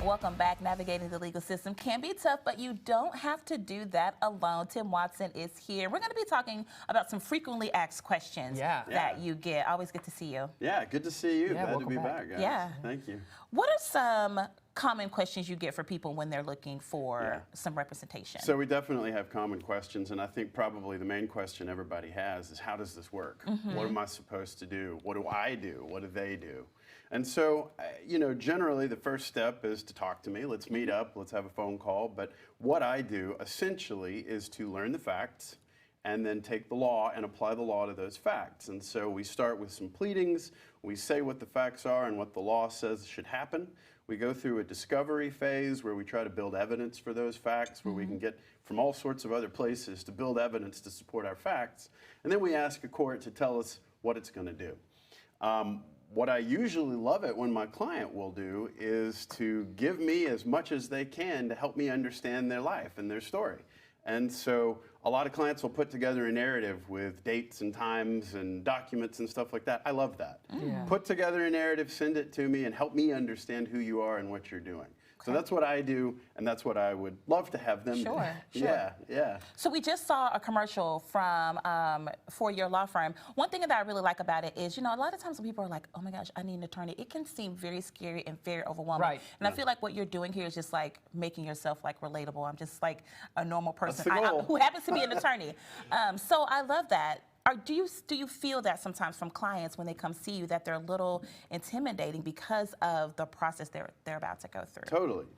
Welcome back. Navigating the legal system can be tough, but you don't have to do that alone. Tim Watson is here. We're going to be talking about some frequently asked questions that you get. Always good to see you. Yeah, good to see you. Glad to be back, guys. Yeah. Thank you. What are some common questions you get for people when they're looking for some representation? So we definitely have common questions, and I think probably the main question everybody has is, how does this work? What am I supposed to do? What do I do? What do they do? And so, you know, generally the first step is to talk to me. Let's meet up. Let's have a phone call. But what I do essentially is to learn the facts and then take the law and apply the law to those facts. And so we start with some pleadings. We say what the facts are and what the law says should happen. We go through a discovery phase where we try to build evidence for those facts, where we can get from all sorts of other places to build evidence to support our facts. And then we ask a court to tell us what it's going to do. What I usually love it when my client will do is to give me as much as they can to help me understand their life and their story. And so a lot of clients will put together a narrative with dates and times and documents and stuff like that. I love that. Put together a narrative, send it to me, and help me understand who you are and what you're doing. So that's what I do, and that's what I would love to have them do. Yeah. So we just saw a commercial from for your law firm. One thing that I really like about it is, you know, a lot of times when people are like, oh my gosh, I need an attorney, it can seem very scary and very overwhelming. And I feel like what you're doing here is just like making yourself like relatable. I'm just like a normal person who happens to be an attorney. So I love that. Do you feel that sometimes from clients when they come see you that they're a little intimidating because of the process they're about to go through?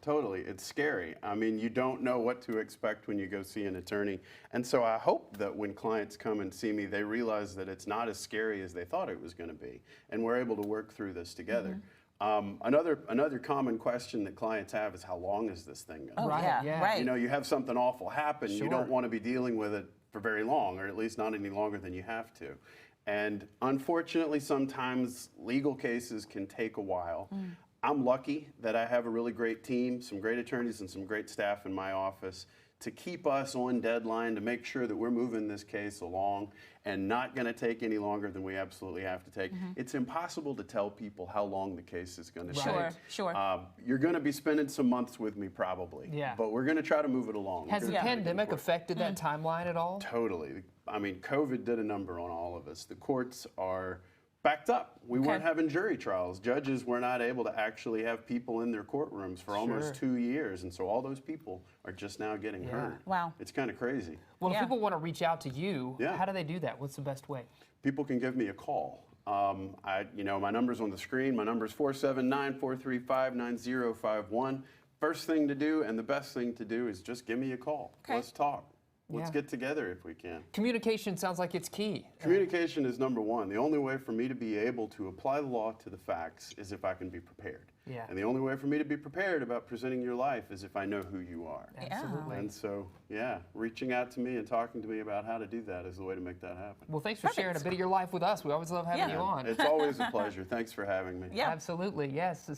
Totally. It's scary. I mean, you don't know what to expect when you go see an attorney. And so I hope that when clients come and see me, they realize that it's not as scary as they thought it was going to be. And we're able to work through this together. Another common question that clients have is, how long is this thing going to be? You know, you have something awful happen. You don't want to be dealing with it for very long, or at least not any longer than you have to. And unfortunately, sometimes legal cases can take a while. I'm lucky that I have a really great team, some great attorneys and some great staff in my office to keep us on deadline, to make sure that we're moving this case along and not going to take any longer than we absolutely have to take. It's impossible to tell people how long the case is going to take. You're going to be spending some months with me probably, but we're going to try to move it along. Has the pandemic affected that timeline at all? Totally. I mean, COVID did a number on all of us. The courts are backed up. We weren't having jury trials. Judges were not able to actually have people in their courtrooms for almost 2 years, and so all those people are just now getting heard. Wow. It's kind of crazy. Well, if people want to reach out to you, how do they do that? What's the best way? People can give me a call. You know, my number's on the screen. My number's 479-435-9051. First thing to do and the best thing to do is just give me a call. Let's talk. Let's get together if we can. Communication sounds like it's key. Communication is number one. The only way for me to be able to apply the law to the facts is if I can be prepared. And the only way for me to be prepared about presenting your life is if I know who you are. Absolutely. And so, reaching out to me and talking to me about how to do that is the way to make that happen. Well, thanks for sharing a bit of your life with us. We always love having you on. It's always a pleasure. Thanks for having me. Absolutely, yes.